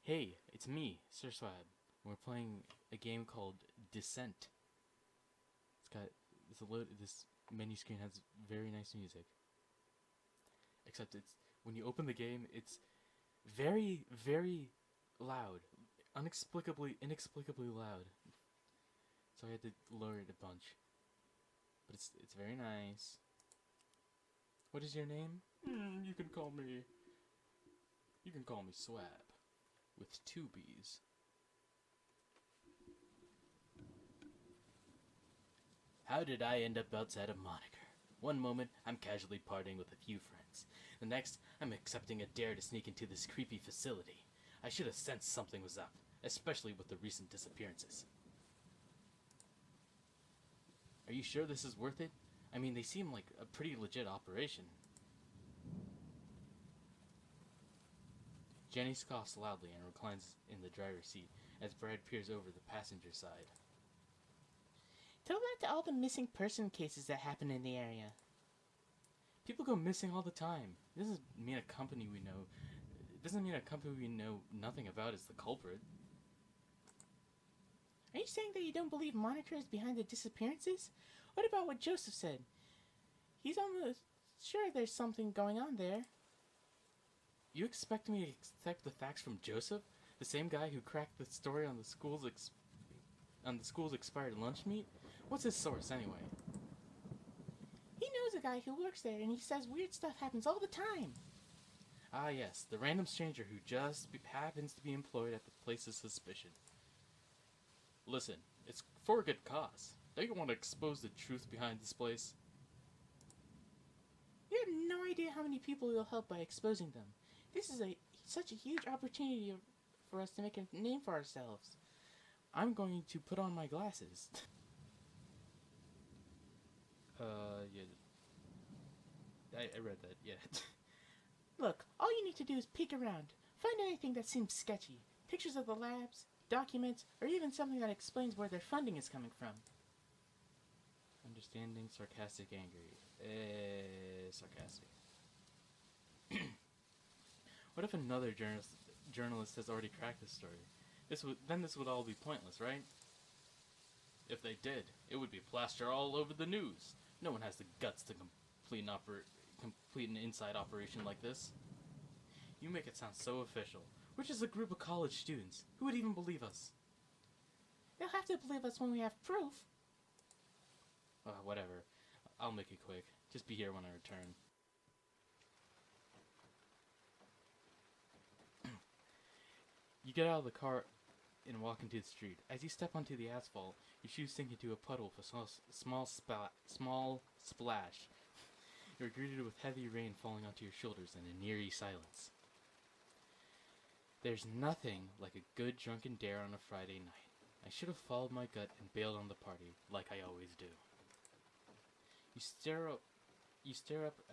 Hey, it's me, Sir Swab. We're playing a game called Dissent. It's got this menu screen has very nice music. Except it's when you open the game, it's very, very loud, inexplicably loud. So I had to lower it a bunch. But it's very nice. What is your name? You can call me Swab, with two B's. How did I end up outside of Moniker? One moment, I'm casually partying with a few friends. The next, I'm accepting a dare to sneak into this creepy facility. I should have sensed something was up, especially with the recent disappearances. Are you sure this is worth it? I mean, they seem like a pretty legit operation. Jenny scoffs loudly and reclines in the driver's seat as Brad peers over the passenger side. Tell that to all the missing person cases that happen in the area. People go missing all the time. It doesn't mean a company we know nothing about is the culprit. Are you saying that you don't believe Monica is behind the disappearances? What about what Joseph said? He's almost sure there's something going on there. You expect me to accept the facts from Joseph, the same guy who cracked the story on the school's expired lunch meat? What's his source anyway? He knows a guy who works there, and he says weird stuff happens all the time. Ah, yes, the random stranger who just happens to be employed at the place of suspicion. Listen, it's for a good cause. Don't you want to expose the truth behind this place? You have no idea how many people you'll help by exposing them. This is such a huge opportunity for us to make a name for ourselves. I'm going to put on my glasses. Yeah. I read that, yeah. Look, all you need to do is peek around. Find anything that seems sketchy. Pictures of the labs, documents, or even something that explains where their funding is coming from. Understanding, sarcastic, angry. Sarcastic. What if another journalist has already cracked this story? This would all be pointless, right? If they did, it would be plaster all over the news. No one has the guts to complete an inside operation like this. You make it sound so official. We're just a group of college students. Who would even believe us? They'll have to believe us when we have proof. Whatever. I'll make it quick. Just be here when I return. You get out of the car and walk into the street. As you step onto the asphalt, your shoes sink into a puddle with a small splash. You're greeted with heavy rain falling onto your shoulders and an eerie silence. There's nothing like a good drunken dare on a Friday night. I should have followed my gut and bailed on the party, like I always do. You stare up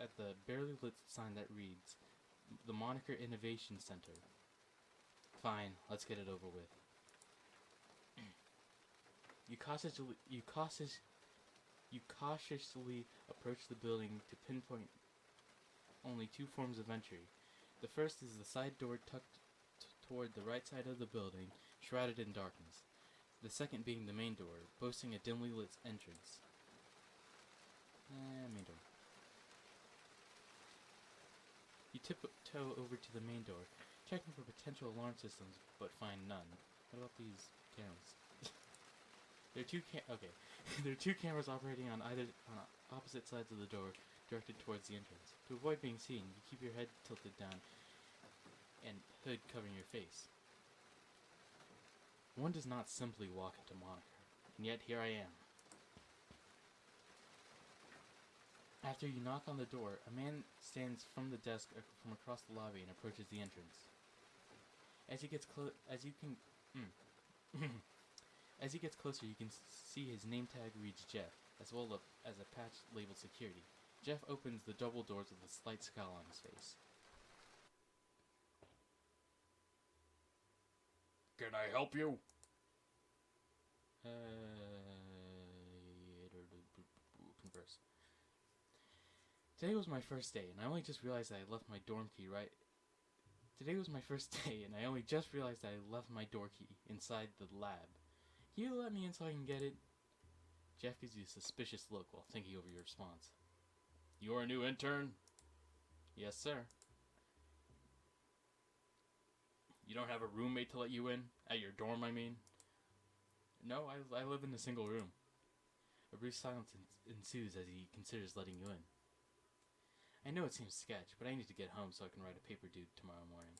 at the barely lit sign that reads, the Moniker Innovation Center. Fine, let's get it over with. You cautiously approach the building to pinpoint only two forms of entry. The first is the side door tucked toward the right side of the building, shrouded in darkness. The second being the main door, boasting a dimly lit entrance. Main door. You tiptoe over to the main door, checking for potential alarm systems, but find none. What about these cameras? There are two cameras operating on opposite sides of the door, directed towards the entrance. To avoid being seen, you keep your head tilted down and hood covering your face. One does not simply walk into Moniker, and yet here I am. After you knock on the door, a man stands from the desk from across the lobby and approaches the entrance. As he gets closer, you can see his name tag reads Jeff, as well as a patch labeled security. Jeff opens the double doors with a slight scowl on his face. Can I help you? Converse. Today was my first day, and I only just realized that I left my dorm key right Today was my first day, and I only just realized that I left my door key inside the lab. Can you let me in so I can get it? Jeff gives you a suspicious look while thinking over your response. You're a new intern? Yes, sir. You don't have a roommate to let you in? At your dorm, I mean? No, I live in a single room. A brief silence ensues as he considers letting you in. I know it seems sketch, but I need to get home so I can write a paper due tomorrow morning.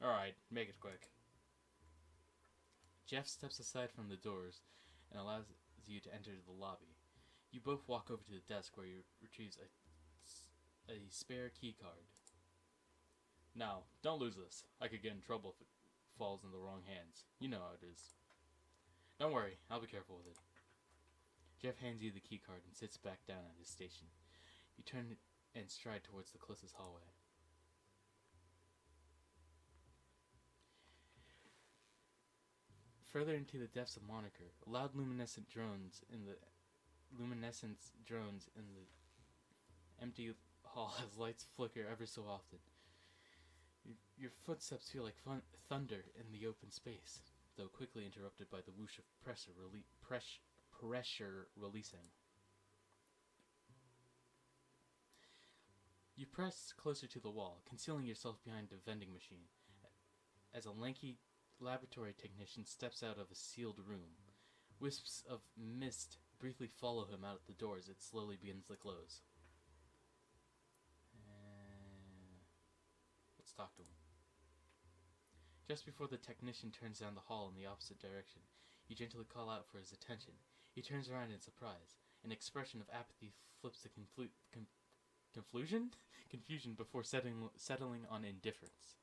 Alright, make it quick. Jeff steps aside from the doors and allows you to enter the lobby. You both walk over to the desk where he retrieves a spare key card. Now, don't lose this. I could get in trouble if it falls in the wrong hands. You know how it is. Don't worry, I'll be careful with it. Jeff hands you the key card and sits back down at his station. You turn and stride towards the closest hallway. Further into the depths of Moniker, loud luminescent drones in the empty hall as lights flicker ever so often. Your footsteps feel like thunder in the open space, though quickly interrupted by the whoosh of pressure releasing. You press closer to the wall, concealing yourself behind a vending machine, as a lanky laboratory technician steps out of a sealed room. Wisps of mist briefly follow him out the door as it slowly begins to close. Let's talk to him. Just before the technician turns down the hall in the opposite direction, you gently call out for his attention. He turns around in surprise. An expression of apathy flips to confusion before settling on indifference.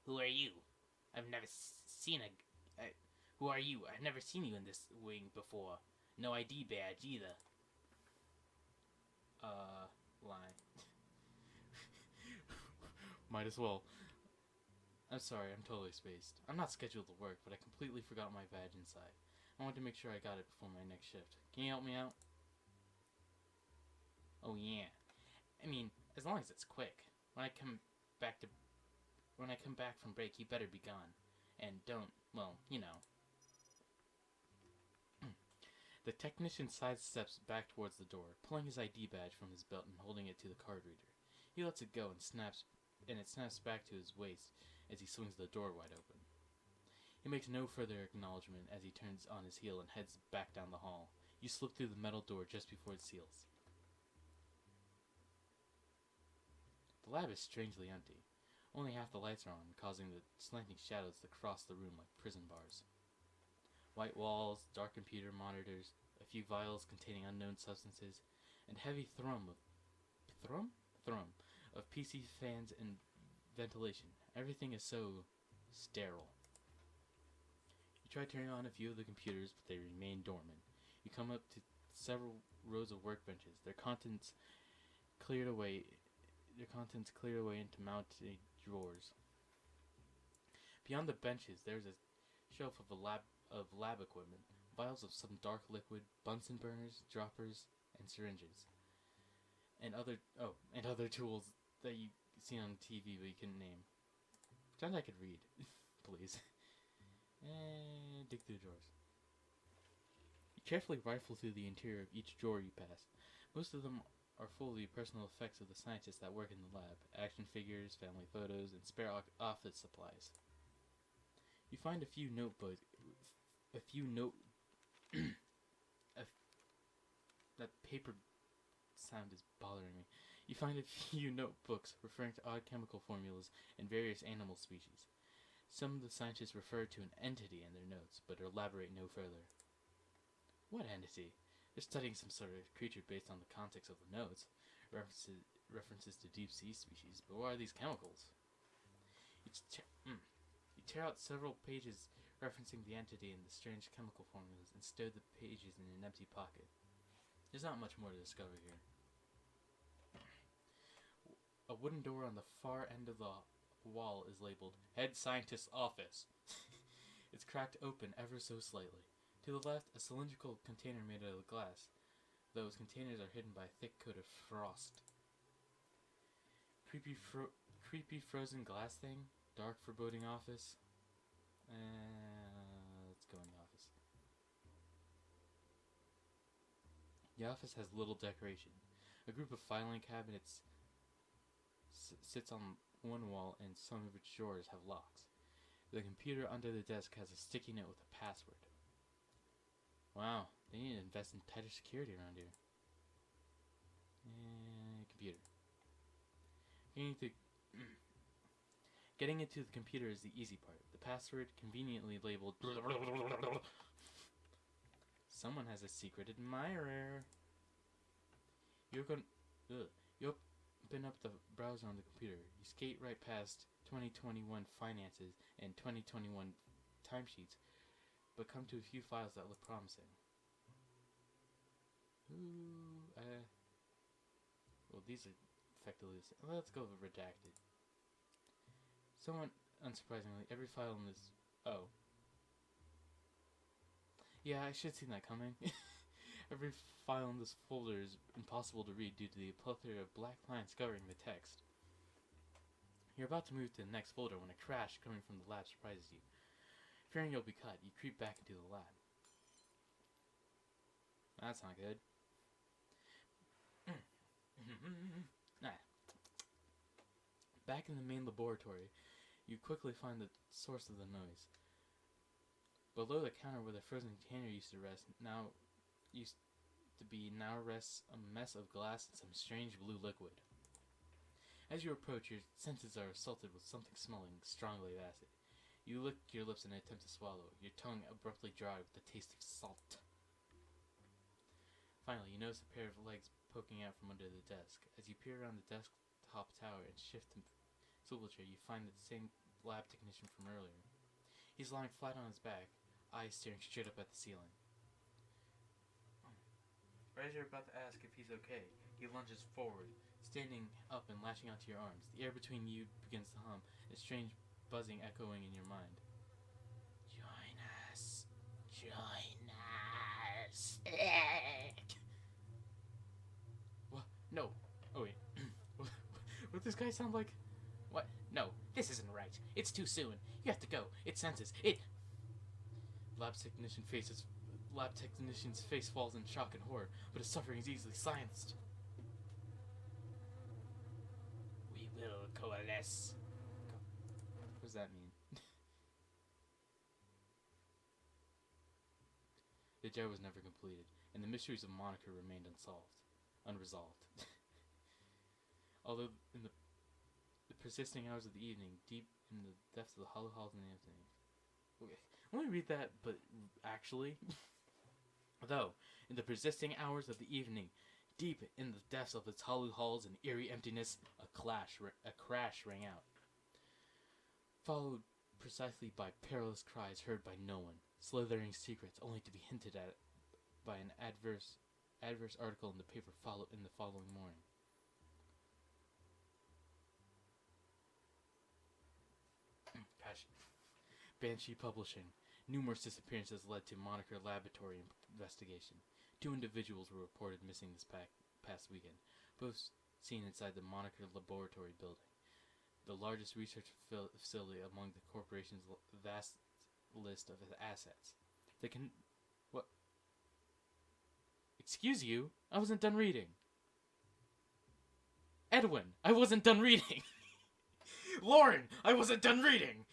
Who are you? I've never seen who are you? I've never seen you in this wing before. No ID badge either. Lie. Might as well. I'm sorry, I'm totally spaced. I'm not scheduled to work, but I completely forgot my badge inside. I wanted to make sure I got it before my next shift. Can you help me out? Oh yeah. I mean, as long as it's quick. When I come back from break, you better be gone. And don't, well, you know. The technician sidesteps back towards the door, pulling his ID badge from his belt and holding it to the card reader. He lets it go and it snaps back to his waist as he swings the door wide open. He makes no further acknowledgement as he turns on his heel and heads back down the hall. You slip through the metal door just before it seals. The lab is strangely empty. Only half the lights are on, causing the slanting shadows to cross the room like prison bars. White walls, dark computer monitors, a few vials containing unknown substances, and heavy thrum of PC fans and ventilation. Everything is so sterile. You try turning on a few of the computers, but they remain dormant. You come up to several rows of workbenches, their contents cleared away into mounted drawers. Beyond the benches, there's a shelf of lab equipment, vials of some dark liquid, Bunsen burners, droppers, and syringes, and other tools that you've seen on TV but you couldn't name. Pretend I could read, please. And dig through the drawers. You carefully rifle through the interior of each drawer you pass. Most of them are full of the personal effects of the scientists that work in the lab: action figures, family photos, and spare office supplies. You find a few that paper sound is bothering me. You find a few notebooks referring to odd chemical formulas and various animal species. Some of the scientists refer to an entity in their notes, but elaborate no further. What entity? They're studying some sort of creature based on the context of the notes. References to deep sea species, but what are these chemicals? You tear out several pages referencing the entity and the strange chemical formulas and stow the pages in an empty pocket. There's not much more to discover here. A wooden door on the far end of the wall is labeled Head Scientist's Office. It's cracked open ever so slightly. To the left, a cylindrical container made out of glass. Those containers are hidden by a thick coat of frost. Creepy frozen glass thing. Dark foreboding office. Let's go in the office. The office has little decoration. A group of filing cabinets sits on one wall, and some of its drawers have locks. The computer under the desk has a sticky note with a password. Wow, they need to invest in tighter security around here. Computer. Getting into the computer is the easy part. The password, conveniently labeled someone has a secret admirer. You open up the browser on the computer. You skate right past 2021 finances and 2021 timesheets, but come to a few files that look promising. Well, these are effectively the same. Let's go with redacted. Somewhat unsurprisingly, every file in this... Oh. Yeah, I should have seen that coming. Every file in this folder is impossible to read due to the plethora of black lines covering the text. You're about to move to the next folder when a crash coming from the lab surprises you. Fearing you'll be cut, you creep back into the lab. That's not good. Back in the main laboratory, you quickly find the source of the noise. Below the counter where the frozen container used to rests now rests a mess of glass and some strange blue liquid. As you approach, your senses are assaulted with something smelling strongly of acid. You lick your lips in an attempt to swallow, your tongue abruptly dry with the taste of salt. Finally, you notice a pair of legs poking out from under the desk. As you peer around the desktop tower and shift to swivel chair, you find the same lab technician from earlier. He's lying flat on his back, eyes staring straight up at the ceiling. Right as you're about to ask if he's okay, he lunges forward, standing up and latching onto your arms. The air between you begins to hum, a strange buzzing echoing in your mind. Join us. Join us. What? No. Oh wait. What does this guy sound like? What? No, this isn't right. It's too soon. You have to go. It senses. It... Lab technician's face falls in shock and horror, but his suffering is easily silenced. We will coalesce. What does that mean? The job was never completed, and the mysteries of Monica remained unresolved. Although in the persisting hours of the evening, deep in the depths of the hollow halls in the afternoon. Okay, let me read that, but actually... Though, in the persisting hours of the evening, deep in the depths of its hollow halls and eerie emptiness, a crash rang out, followed precisely by perilous cries heard by no one, slithering secrets only to be hinted at by an adverse article in the paper in the following morning. Passion. Banshee Publishing. Numerous disappearances led to Moniker laboratory investigation. 2 individuals were reported missing this past weekend, both seen inside the Moniker laboratory building, the largest research facility among the corporation's vast list of assets. What? Excuse you? I wasn't done reading. Edwin, I wasn't done reading. Lauren, I wasn't done reading.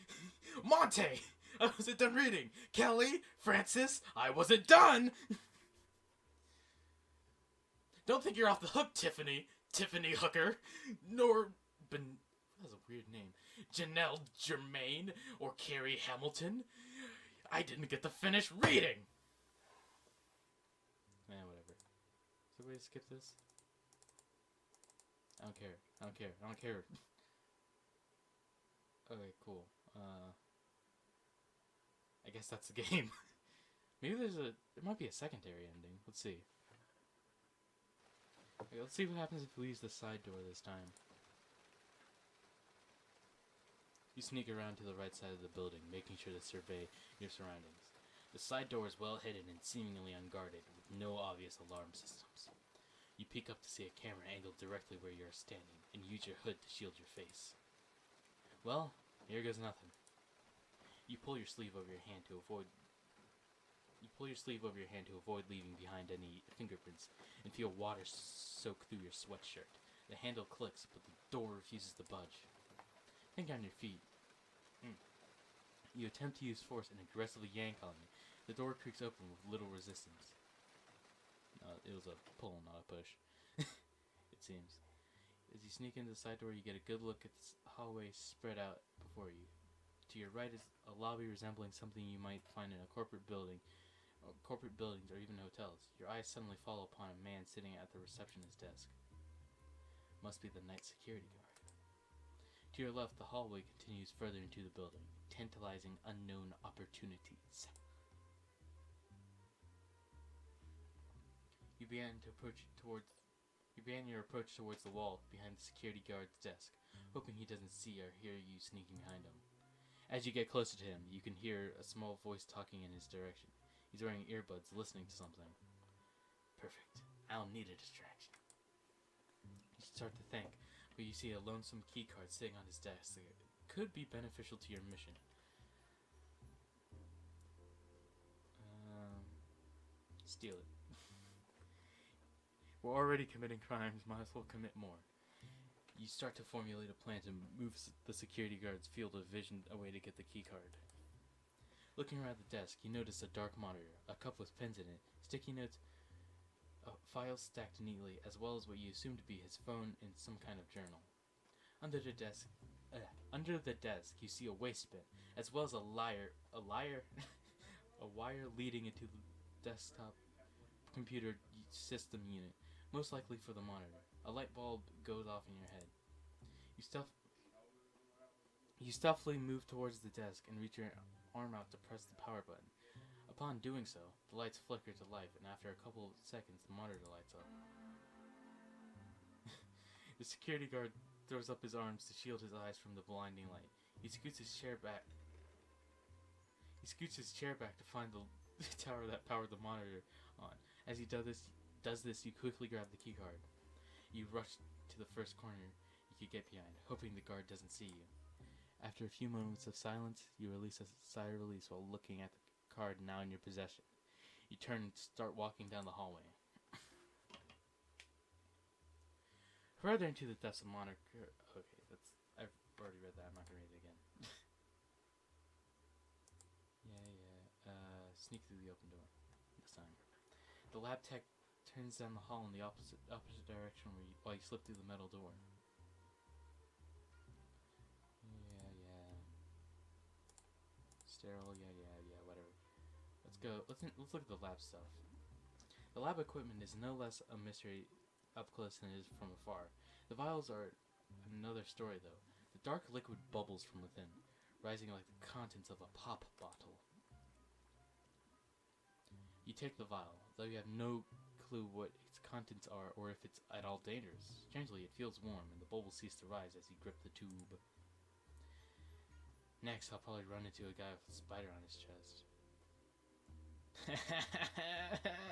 Monte, I wasn't done reading. Kelly, Francis, I wasn't done. Don't think you're off the hook, Tiffany Hooker. That's a weird name. Janelle Germain or Carrie Hamilton. I didn't get to finish reading. Whatever. Is there a way to skip this? I don't care. Okay, cool. I guess that's the game. Maybe there might be a secondary ending. Let's see. Okay, let's see what happens if we use the side door this time. You sneak around to the right side of the building, making sure to survey your surroundings. The side door is well hidden and seemingly unguarded, with no obvious alarm systems. You peek up to see a camera angled directly where you are standing, and use your hood to shield your face. Well, here goes nothing. You pull your sleeve over your hand to avoid leaving behind any fingerprints, and feel water soak through your sweatshirt. The handle clicks, but the door refuses to budge. Think on your feet. You attempt to use force and aggressively yank on it. The door creaks open with little resistance. It was a pull, not a push. It seems. As you sneak into the side door, you get a good look at the hallway spread out before you. To your right is a lobby resembling something you might find in a corporate buildings or even hotels. Your eyes suddenly fall upon a man sitting at the receptionist desk. Must be the night security guard. To your left, the hallway continues further into the building, tantalizing unknown opportunities. You began your approach towards the wall behind the security guard's desk, hoping he doesn't see or hear you sneaking behind him. As you get closer to him, you can hear a small voice talking in his direction. He's wearing earbuds, listening to something. Perfect. I'll need a distraction. You start to think, but you see a lonesome keycard sitting on his desk that could be beneficial to your mission. Steal it. We're already committing crimes, might as well commit more. You start to formulate a plan to move the security guard's field of vision away to get the keycard. Looking around the desk, you notice a dark monitor, a cup with pens in it, sticky notes, files stacked neatly, as well as what you assume to be his phone and some kind of journal. Under the desk, you see a waste bin, as well as a wire leading into the desktop computer system unit, most likely for the monitor. A light bulb goes off in your head. You stealthily move towards the desk and reach your arm out to press the power button. Upon doing so, the lights flicker to life, and after a couple of seconds, the monitor lights up. The security guard throws up his arms to shield his eyes from the blinding light. He scoots his chair back to find the tower that powered the monitor on. As he does this, you quickly grab the keycard. You rush to the first corner you could get behind, hoping the guard doesn't see you. After a few moments of silence, you release a sigh of release while looking at the card now in your possession. You turn and start walking down the hallway. Further into the depths of monitor... Okay, I've already read that. I'm not going to read it again. Sneak through the open door this time. The lab tech turns down the hall in the opposite direction while you slip through the metal door. Sterile, whatever. Let's go. Let's look at the lab stuff. The lab equipment is no less a mystery up close than it is from afar. The vials are another story, though. The dark liquid bubbles from within, rising like the contents of a pop bottle. You take the vial, though you have no clue what its contents are or if it's at all dangerous. Strangely, it feels warm, and the bubbles cease to rise as you grip the tube. Next, I'll probably run into a guy with a spider on his chest.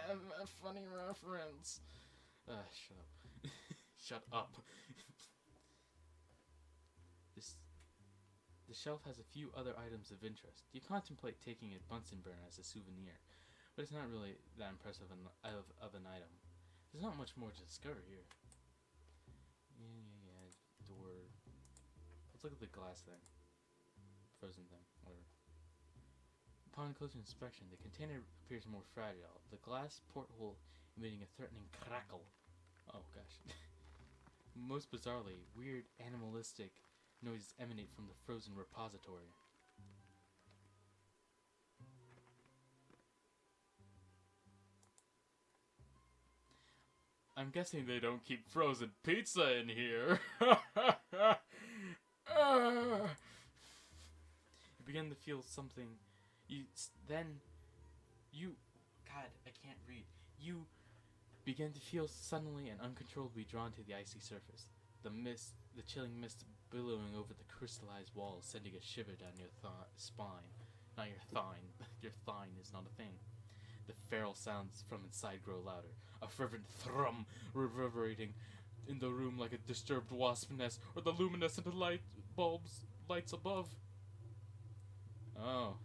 A funny reference. Shut up. Shut up. The shelf has a few other items of interest. You contemplate taking a Bunsen burner as a souvenir, but it's not really that impressive of an item. There's not much more to discover here. Door. Let's look at the glass thing. Frozen thing, whatever. Upon closer inspection, the container appears more fragile, the glass porthole emitting a threatening crackle. Oh gosh. Most bizarrely, weird animalistic noises emanate from the frozen repository. I'm guessing they don't keep frozen pizza in here. You begin to feel something. God, I can't read. You begin to feel suddenly and uncontrollably drawn to the icy surface. The chilling mist billowing over the crystallized walls, sending a shiver down your spine. Not your thine. Your thine is not a thing. The feral sounds from inside grow louder, a fervent thrum reverberating in the room like a disturbed wasp nest or the luminescent lights above. Oh,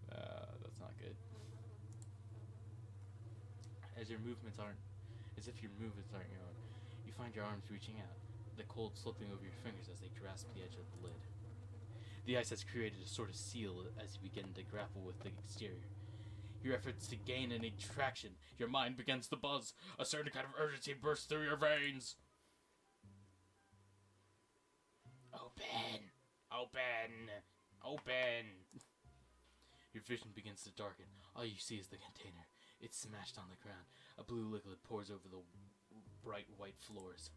that's not good. As if your movements aren't your own, you find your arms reaching out, the cold slipping over your fingers as they grasp the edge of the lid. The ice has created a sort of seal as you begin to grapple with the exterior. Your efforts to gain any traction, your mind begins to buzz. A certain kind of urgency bursts through your veins. Open! Open! Open! Your vision begins to darken. All you see is the container. It's smashed on the ground. A blue liquid pours over the bright white floors.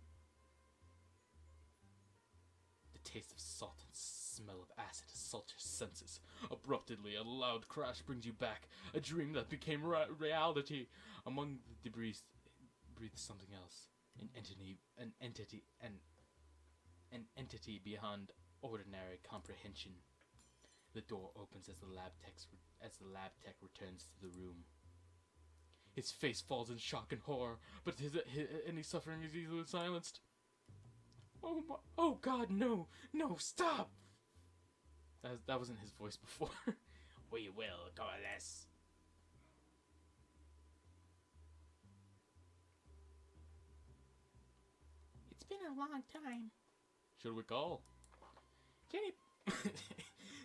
The taste of salt and smell of acid assault your senses. Abruptly, a loud crash brings you back. A dream that became reality. Among the debris breathes something else. An entity beyond ordinary comprehension. The door opens as the lab tech returns to the room. His face falls in shock and horror, but any suffering is easily silenced. Oh God, no, stop! That wasn't his voice before. We will coalesce. It's been a long time. Should we call? Jenny.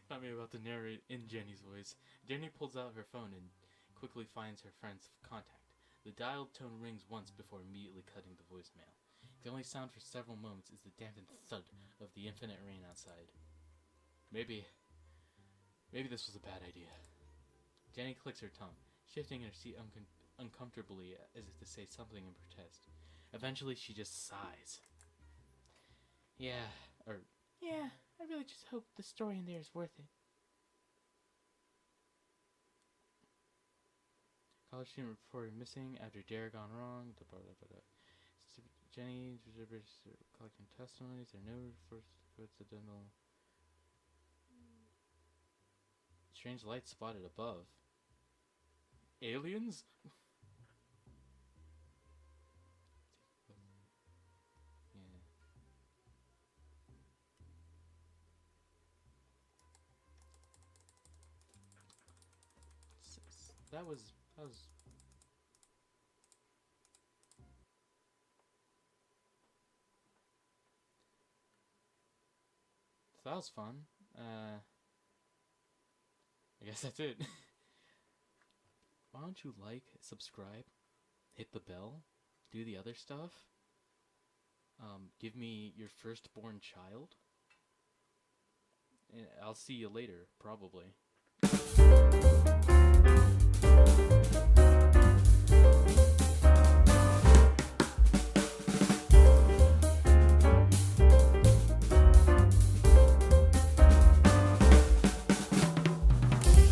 Not me about to narrate in Jenny's voice. Jenny pulls out her phone and quickly finds her friend's contact. The dialed tone rings once before immediately cutting the voicemail. The only sound for several moments is the dampened thud of the infinite rain outside. Maybe this was a bad idea. Jenny clicks her tongue, shifting in her seat uncomfortably as if to say something in protest. Eventually, she just sighs. Yeah, I really just hope the story in there is worth it. College student reported missing after dare gone wrong. Jenny collecting testimonies. There are no first coincidental. Strange lights spotted above. Aliens? Yeah. That was. So that was fun. I guess that's it. Why don't you like, subscribe, hit the bell, do the other stuff? Give me your firstborn child. And I'll see you later, probably.